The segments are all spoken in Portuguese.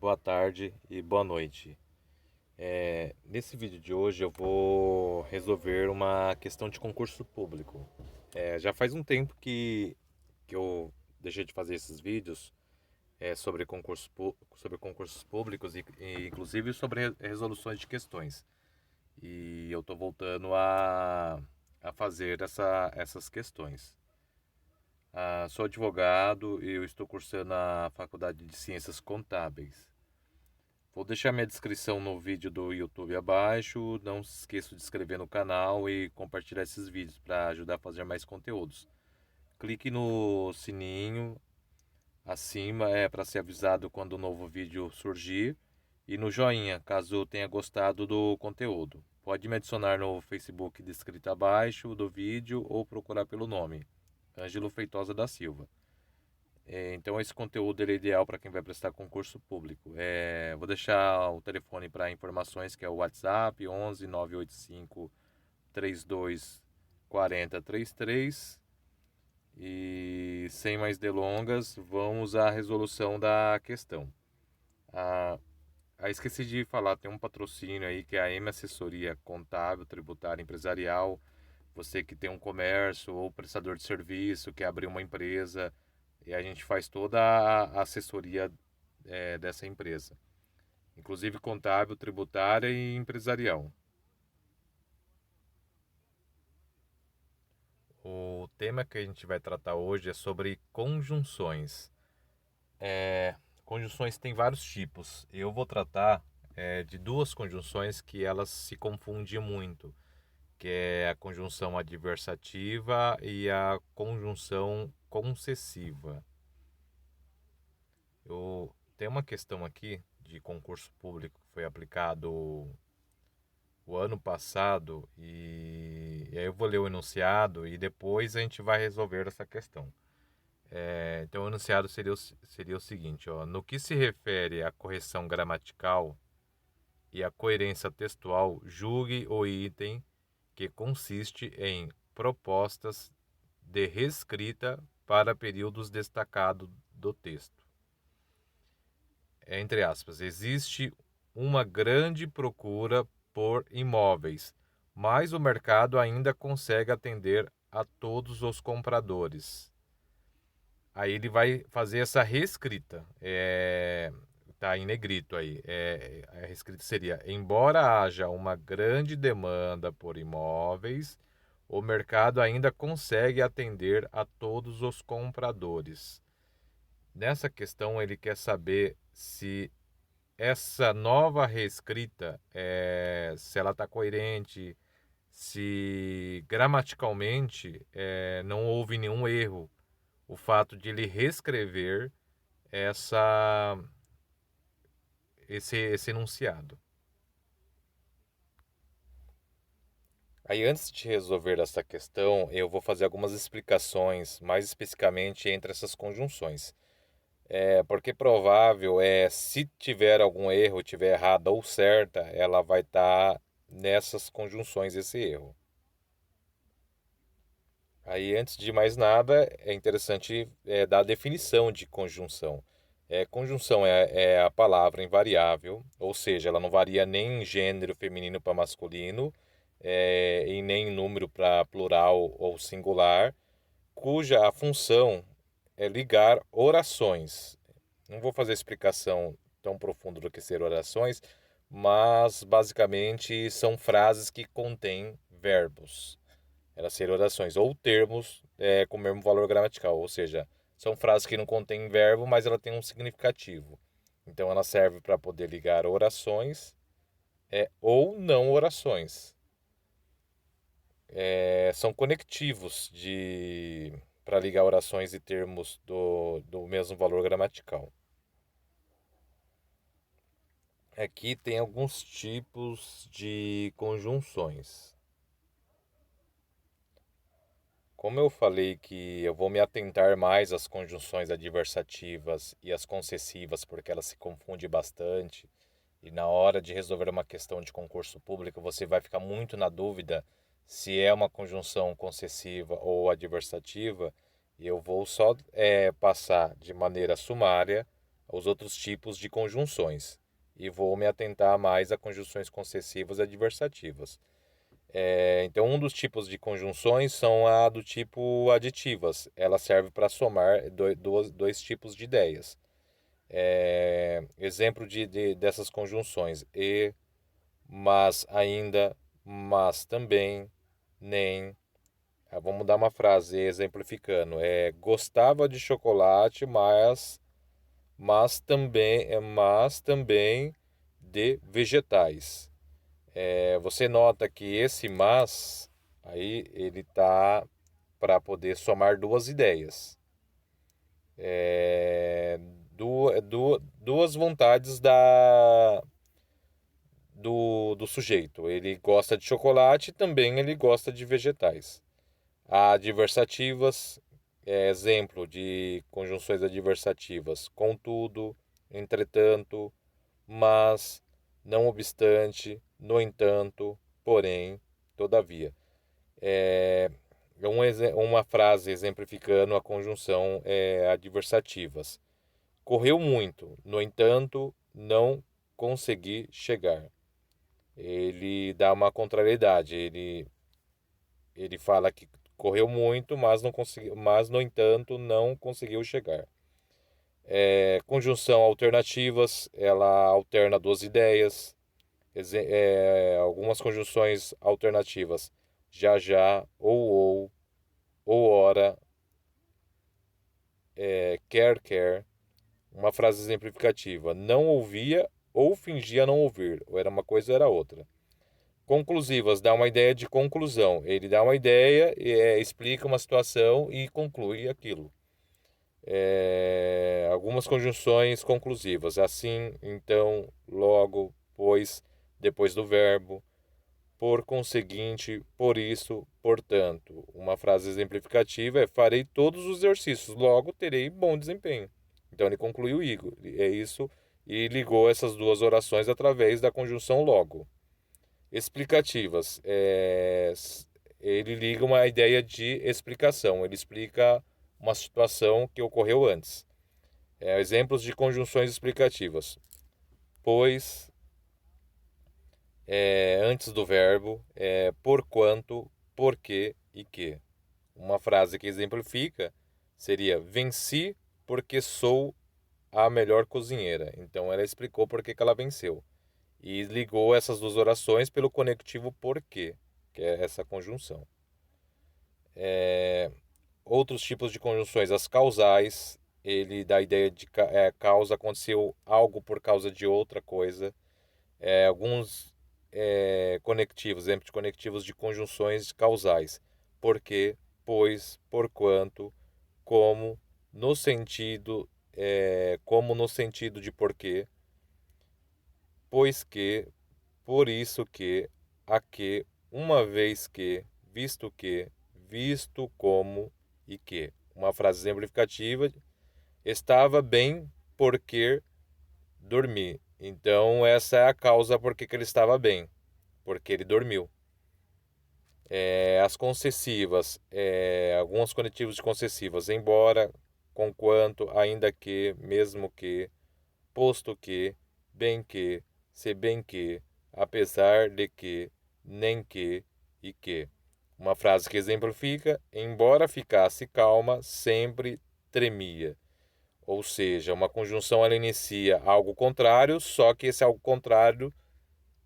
boa tarde e boa noite. Nesse vídeo de hoje eu vou resolver uma questão de concurso público. Já faz um tempo que eu deixei de fazer esses vídeos sobre sobre concursos públicos e inclusive sobre resoluções de questões. E eu estou voltando a fazer essas questões. Sou advogado e eu estou cursando a Faculdade de Ciências Contábeis. Vou deixar minha descrição no vídeo do YouTube abaixo. Não se esqueça de se inscrever no canal e compartilhar esses vídeos para ajudar a fazer mais conteúdos. Clique no sininho acima para ser avisado quando o novo vídeo surgir e no joinha caso tenha gostado do conteúdo. Pode me adicionar no Facebook descrito abaixo do vídeo ou procurar pelo nome, Ângelo Feitosa da Silva. Então esse conteúdo ele é ideal para quem vai prestar concurso público. Vou deixar o telefone para informações, que é o WhatsApp 11 985 32 40 33. E sem mais delongas, vamos à resolução da questão. Ah, Esqueci de falar, tem um patrocínio aí que é a M Assessoria Contábil, Tributária Empresarial. Você que tem um comércio ou prestador de serviço, quer abrir uma empresa, e a gente faz toda a assessoria dessa empresa, inclusive contábil, tributária e empresarial. O tema que a gente vai tratar hoje é sobre conjunções. É, Conjunções tem vários tipos. Eu vou tratar de duas conjunções que elas se confundem muito, que é a conjunção adversativa e a conjunção concessiva. Eu tenho uma questão aqui de concurso público que foi aplicado o ano passado e aí eu vou ler o enunciado e depois a gente vai resolver essa questão. Então o enunciado seria o seguinte, ó, no que se refere à correção gramatical e à coerência textual, julgue o item que consiste em propostas de reescrita para períodos destacados do texto. Entre aspas, existe uma grande procura por imóveis, mas o mercado ainda consegue atender a todos os compradores. Aí ele vai fazer essa reescrita, tá em negrito aí. A reescrita seria: embora haja uma grande demanda por imóveis, o mercado ainda consegue atender a todos os compradores. Nessa questão, ele quer saber se essa nova reescrita, se ela está coerente, se gramaticalmente não houve nenhum erro. O fato de ele reescrever essa, esse enunciado. Aí, antes de resolver essa questão, eu vou fazer algumas explicações, mais especificamente entre essas conjunções. Porque provável se tiver algum erro, tiver errada ou certa, ela vai estar nessas conjunções esse erro. Aí, antes de mais nada, é interessante dar a definição de conjunção. Conjunção é a palavra invariável, ou seja, ela não varia nem em gênero feminino para masculino, e nem em número para plural ou singular, cuja a função é ligar orações. Não vou fazer explicação tão profunda do que ser orações, mas basicamente são frases que contêm verbos. Elas serem orações ou termos com o mesmo valor gramatical, ou seja, são frases que não contêm verbo, mas ela tem um significativo. Então ela serve para poder ligar orações ou não orações. São conectivos para ligar orações e termos do mesmo valor gramatical. Aqui tem alguns tipos de conjunções. Como eu falei que eu vou me atentar mais às conjunções adversativas e às concessivas, porque elas se confundem bastante, e na hora de resolver uma questão de concurso público, você vai ficar muito na dúvida se é uma conjunção concessiva ou adversativa, e eu vou só passar de maneira sumária os outros tipos de conjunções. E vou me atentar mais a conjunções concessivas e adversativas. Então, um dos tipos de conjunções são a do tipo aditivas. Ela serve para somar dois tipos de ideias. Exemplo dessas conjunções: e, mas, ainda, mas também, nem. Vamos dar uma frase exemplificando. Gostava de chocolate, mas também de vegetais. Você nota que esse mas aí ele tá para poder somar duas ideias. Duas vontades do sujeito. Ele gosta de chocolate e também ele gosta de vegetais. Adversativas, exemplo de conjunções adversativas: contudo, entretanto, mas, não obstante, no entanto, porém, todavia. Uma frase exemplificando a conjunção adversativas. Correu muito, no entanto, não consegui chegar. Ele dá uma contrariedade. Ele fala que correu muito, mas não conseguiu, mas no entanto não conseguiu chegar. Conjunção alternativas, ela alterna duas ideias. Algumas conjunções alternativas: já já, ou ora, quer. Uma frase exemplificativa: não ouvia ou fingia não ouvir, ou era uma coisa ou era outra. Conclusivas, dá uma ideia de conclusão. Ele dá uma ideia, explica uma situação e conclui aquilo. Algumas conjunções conclusivas: assim, então, logo, pois, depois do verbo, por conseguinte, por isso, portanto. Uma frase exemplificativa é: farei todos os exercícios, logo terei bom desempenho. Então ele concluiu isso e ligou essas duas orações através da conjunção logo. Explicativas. Ele liga uma ideia de explicação. Ele explica uma situação que ocorreu antes. Exemplos de conjunções explicativas: pois, antes do verbo, porquanto, porque e que. Uma frase que exemplifica seria: venci porque sou a melhor cozinheira. Então ela explicou por que ela venceu. E ligou essas duas orações pelo conectivo porque, que é essa conjunção. Outros tipos de conjunções: as causais. Ele dá a ideia de causa, aconteceu algo por causa de outra coisa. Alguns conectivos, exemplo de conectivos de conjunções causais: porque, pois, porquanto, como, no sentido, de porquê, pois que, por isso que, a que, uma vez que, visto como e que. Uma frase exemplificativa: estava bem porque dormi. Então essa é a causa por que ele estava bem, porque ele dormiu. As concessivas, alguns conectivos de concessivas: embora, conquanto, ainda que, mesmo que, posto que, bem que, se bem que, apesar de que, nem que e que. Uma frase que exemplifica: embora ficasse calma, sempre tremia. Ou seja, uma conjunção ela inicia algo contrário, só que esse algo contrário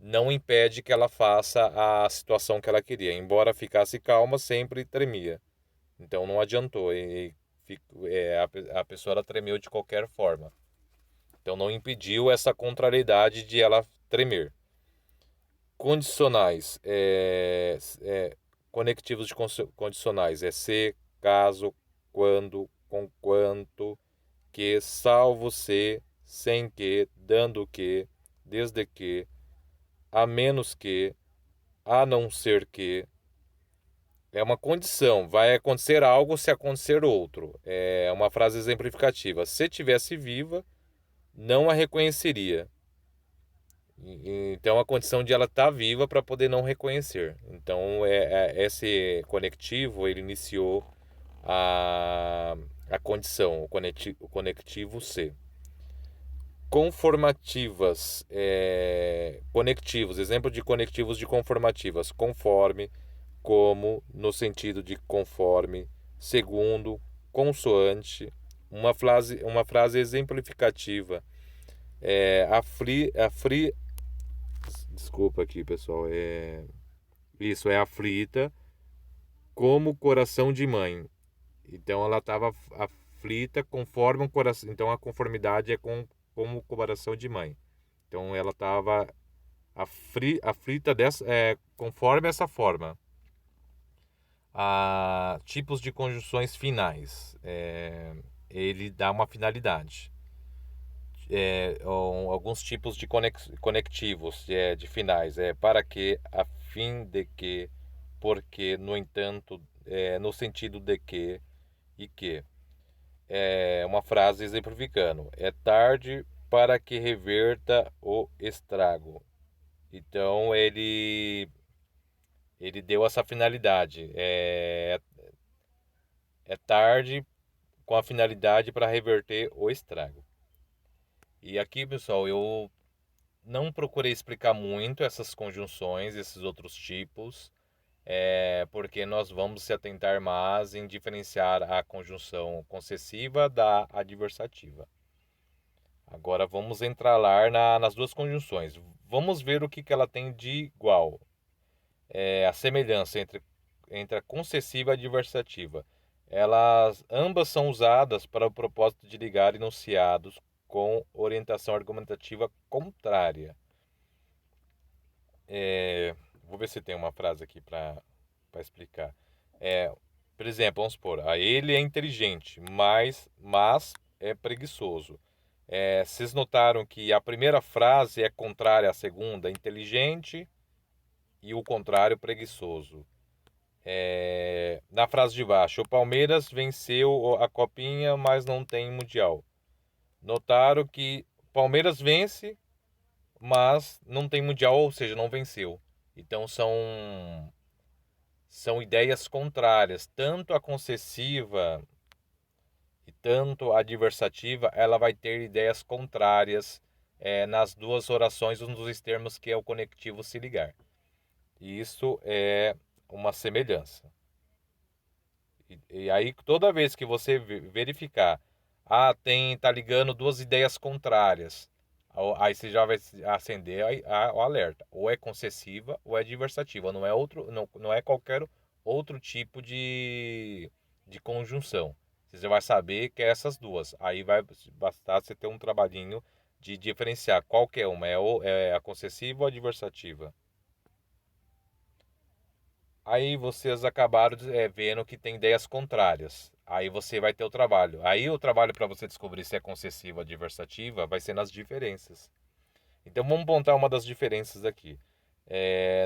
não impede que ela faça a situação que ela queria. Embora ficasse calma, sempre tremia. Então não adiantou. A pessoa ela tremeu de qualquer forma. Então não impediu essa contrariedade de ela tremer. Condicionais. Conectivos de condicionais. Se, caso, quando, conquanto, que, salvo se, sem que, dando que, desde que, a menos que, a não ser que. É uma condição. Vai acontecer algo se acontecer outro. É uma frase exemplificativa: se tivesse viva, não a reconheceria. Então a condição de ela estar viva para poder não reconhecer. Então esse conectivo ele iniciou a condição, o conectivo C. conformativas, conectivos, exemplo de conectivos de conformativas, conforme, como, no sentido de conforme, segundo, consoante, uma frase exemplificativa, desculpa aqui, pessoal, isso é aflita como coração de mãe. Então ela estava aflita conforme um coração. Então a conformidade é como o coração de mãe. Então ela estava aflita conforme essa forma. Tipos de conjunções finais. Ele dá uma finalidade. Alguns tipos de conectivos de finais. Para que, a fim de que, porque, no entanto, no sentido de que e que. Uma frase exemplificando. É tarde para que reverta o estrago. Então ele deu essa finalidade. É tarde com a finalidade para reverter o estrago. E aqui, pessoal, eu não procurei explicar muito essas conjunções, esses outros tipos, porque nós vamos se atentar mais em diferenciar a conjunção concessiva da adversativa. Agora vamos entrar lá nas duas conjunções. Vamos ver o que ela tem de igual. A semelhança entre a concessiva e a adversativa. Elas ambas são usadas para o propósito de ligar enunciados com orientação argumentativa contrária. Vou ver se tem uma frase aqui para explicar. Por exemplo, vamos supor, ele é inteligente, mas é preguiçoso. Vocês notaram que a primeira frase é contrária à segunda, inteligente, e o contrário, preguiçoso. Na frase de baixo, o Palmeiras venceu a Copinha, mas não tem Mundial. Notaram que Palmeiras vence, mas não tem Mundial, ou seja, não venceu. Então são ideias contrárias. Tanto a concessiva e tanto a adversativa, ela vai ter ideias contrárias nas duas orações, um dos termos que é o conectivo se ligar. Isso é uma semelhança. E aí, toda vez que você verificar, tá ligando duas ideias contrárias, aí você já vai acender o alerta. Ou é concessiva ou é adversativa. Não é qualquer outro tipo de conjunção. Você vai saber que é essas duas. Aí vai bastar você ter um trabalhinho de diferenciar qual que é uma. É a concessiva ou a adversativa. Aí vocês acabaram vendo que tem ideias contrárias. Aí você vai ter o trabalho. Aí o trabalho para você descobrir se é concessiva ou adversativa vai ser nas diferenças. Então vamos apontar uma das diferenças aqui.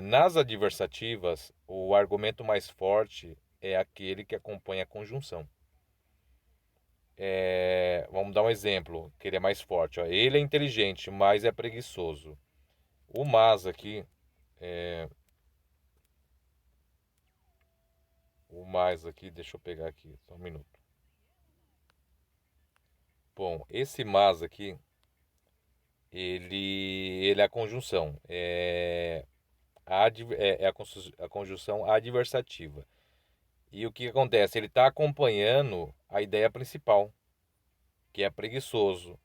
Nas adversativas, o argumento mais forte é aquele que acompanha a conjunção. Vamos dar um exemplo, que ele é mais forte. Ó. Ele é inteligente, mas é preguiçoso. O mas aqui, deixa eu pegar aqui, só um minuto. Bom, esse mas aqui, ele é a conjunção. A conjunção adversativa. E o que acontece? Ele está acompanhando a ideia principal, que é preguiçoso.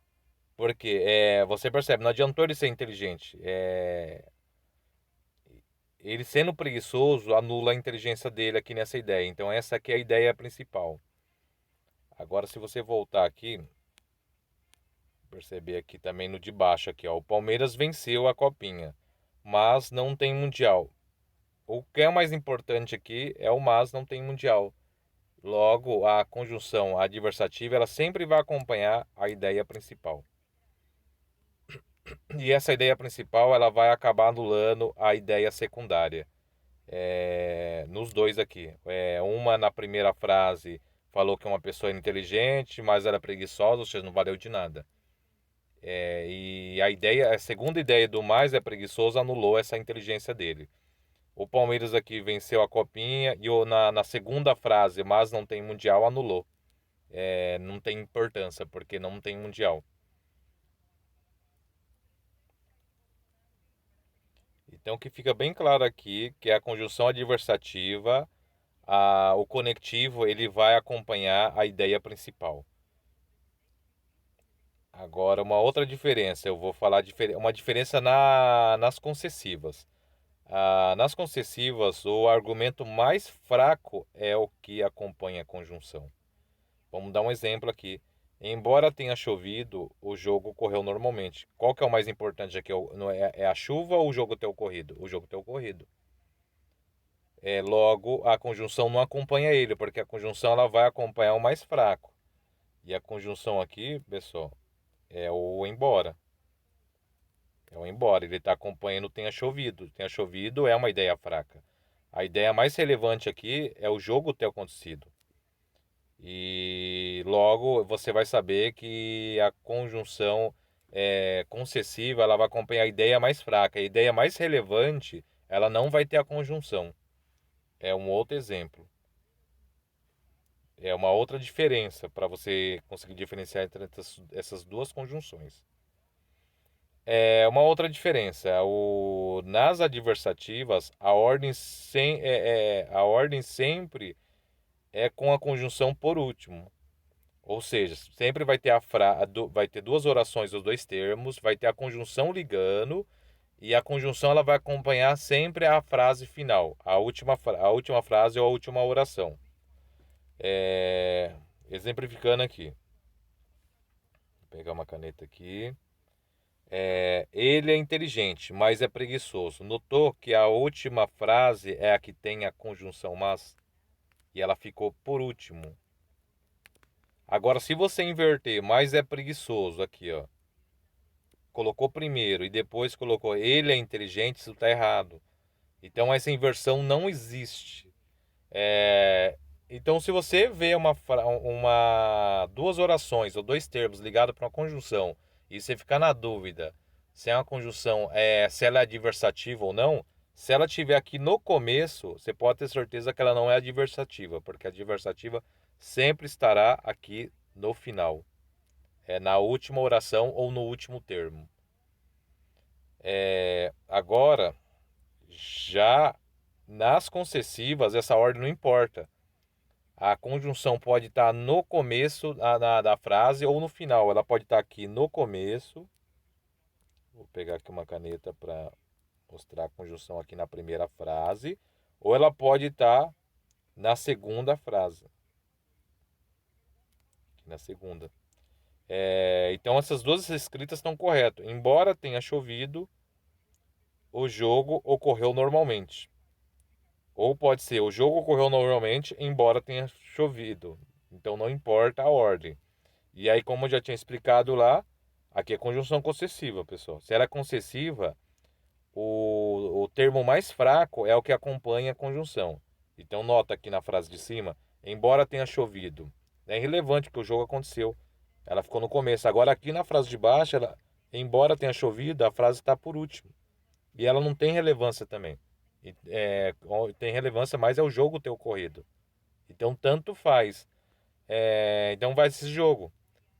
Porque você percebe, não adiantou ele ser inteligente. Ele sendo preguiçoso anula a inteligência dele aqui nessa ideia. Então essa aqui é a ideia principal. Agora se você voltar aqui, perceber aqui também no de baixo aqui, ó, o Palmeiras venceu a Copinha, mas não tem Mundial. O que é mais importante aqui é o mas não tem Mundial. Logo, a conjunção adversativa ela sempre vai acompanhar a ideia principal. E essa ideia principal ela vai acabar anulando a ideia secundária. Nos dois aqui. Uma na primeira frase falou que uma pessoa é inteligente, mas era preguiçosa, ou seja, não valeu de nada. E a segunda ideia do mais é preguiçoso anulou essa inteligência dele. O Palmeiras aqui venceu a Copinha e na segunda frase, mas não tem Mundial, anulou. Não tem importância, porque não tem Mundial. Então, que fica bem claro aqui que a conjunção adversativa, o conectivo, ele vai acompanhar a ideia principal. Agora, uma outra diferença, eu vou falar uma diferença nas concessivas. Nas concessivas, o argumento mais fraco é o que acompanha a conjunção. Vamos dar um exemplo aqui. Embora tenha chovido, o jogo correu normalmente. Qual que é o mais importante aqui? É a chuva ou o jogo ter ocorrido? O jogo ter ocorrido. Logo, a conjunção não acompanha ele, porque a conjunção ela vai acompanhar o mais fraco. E a conjunção aqui, pessoal, é o embora. É o embora. Ele está acompanhando tenha chovido. Tenha chovido é uma ideia fraca. A ideia mais relevante aqui é o jogo ter acontecido. E logo você vai saber que a conjunção concessiva ela vai acompanhar a ideia mais fraca. A ideia mais relevante ela não vai ter a conjunção. É um outro exemplo. É uma outra diferença para você conseguir diferenciar entre essas duas conjunções. É uma outra diferença. Nas adversativas, a ordem sempre é com a conjunção por último. Ou seja, sempre vai ter vai ter duas orações, os dois termos, vai ter a conjunção ligando e a conjunção ela vai acompanhar sempre a frase final, a última frase ou a última oração. Exemplificando aqui. Vou pegar uma caneta aqui. Ele é inteligente, mas é preguiçoso. Notou que a última frase é a que tem a conjunção mas e ela ficou por último. Agora, se você inverter, mas é preguiçoso aqui, ó. Colocou primeiro e depois colocou ele é inteligente, isso está errado. Então essa inversão não existe. É, Então, se você vê duas orações ou dois termos ligados para uma conjunção e você ficar na dúvida se é uma conjunção, se ela é adversativa ou não, se ela estiver aqui no começo, você pode ter certeza que ela não é adversativa, porque a adversativa sempre estará aqui no final, na última oração ou no último termo. Agora, já nas concessivas, essa ordem não importa. A conjunção pode estar no começo da frase ou no final. Ela pode estar aqui no começo. Vou pegar aqui uma caneta para mostrar a conjunção aqui na primeira frase. Ou ela pode estar na segunda frase. Aqui na segunda. Então essas duas escritas estão corretas. Embora tenha chovido, o jogo ocorreu normalmente. Ou pode ser, o jogo ocorreu normalmente, embora tenha chovido. Então não importa a ordem. E aí, como eu já tinha explicado lá, aqui é conjunção concessiva, pessoal. Se ela é concessiva, o termo mais fraco é o que acompanha a conjunção. Então nota aqui na frase de cima, embora tenha chovido. É irrelevante porque o jogo aconteceu. Ela ficou no começo. Agora aqui na frase de baixo, embora tenha chovido, a frase está por último. E ela não tem relevância também. Tem relevância, mas é o jogo ter ocorrido. Então, tanto faz. Então, vai esse jogo.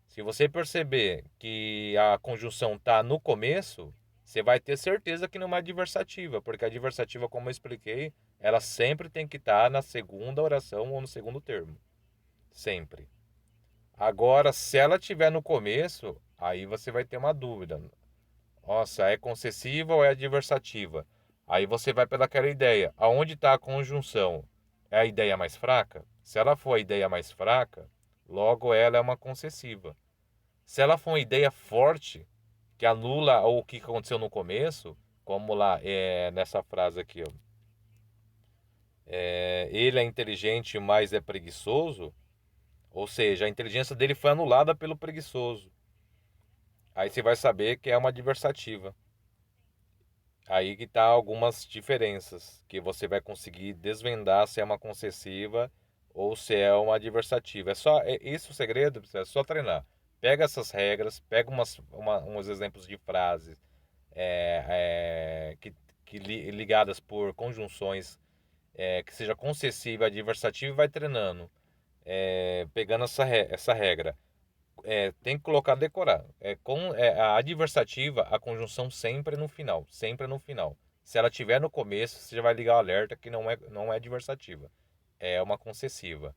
Se você perceber que a conjunção está no começo, você vai ter certeza que não é uma adversativa, porque a adversativa, como eu expliquei, ela sempre tem que estar na segunda oração ou no segundo termo. Sempre. Agora, se ela estiver no começo, aí você vai ter uma dúvida. Nossa, é concessiva ou é adversativa? Aí você vai pelaquela ideia. Aonde está a conjunção? É a ideia mais fraca? Se ela for a ideia mais fraca, logo ela é uma concessiva. Se ela for uma ideia forte, que anula o que aconteceu no começo, como lá nessa frase aqui, ó, ele é inteligente, mas é preguiçoso, ou seja, a inteligência dele foi anulada pelo preguiçoso. Aí você vai saber que é uma adversativa. Aí que tá algumas diferenças que você vai conseguir desvendar se é uma concessiva ou se é uma adversativa. Esse o segredo, é só treinar. Pega essas regras, pega uns exemplos de frases ligadas por conjunções que seja concessiva, adversativa e vai treinando, pegando essa regra. Tem que colocar decorar. A adversativa, a conjunção sempre é no final. Sempre é no final. Se ela tiver no começo, você já vai ligar o alerta que não é adversativa, é uma concessiva.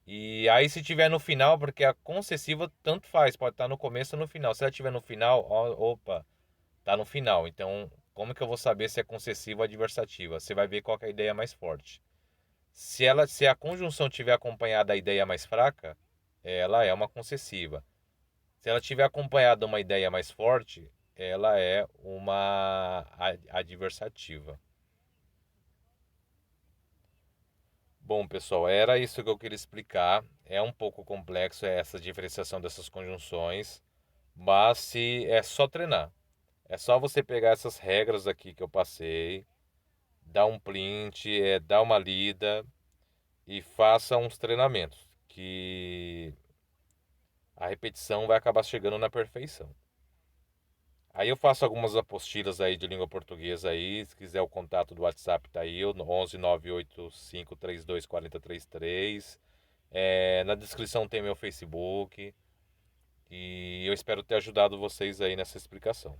E aí se tiver no final, porque a concessiva tanto faz, pode estar no começo ou no final. Se ela tiver no final, ó, opa, tá no final. Então, como que eu vou saber se é concessiva ou adversativa? Você vai ver qual que é a ideia mais forte. Se a conjunção tiver acompanhada da ideia mais fraca, ela é uma concessiva. Se ela tiver acompanhada de uma ideia mais forte, ela é uma adversativa. Bom, pessoal, era isso que eu queria explicar. É um pouco complexo essa diferenciação dessas conjunções, mas se é só treinar. É só você pegar essas regras aqui que eu passei, dar um print, dar uma lida e faça uns treinamentos, que a repetição vai acabar chegando na perfeição. Aí eu faço algumas apostilas aí de língua portuguesa aí, se quiser o contato do WhatsApp tá aí, o 11 98532 4033. Na descrição tem meu Facebook e eu espero ter ajudado vocês aí nessa explicação.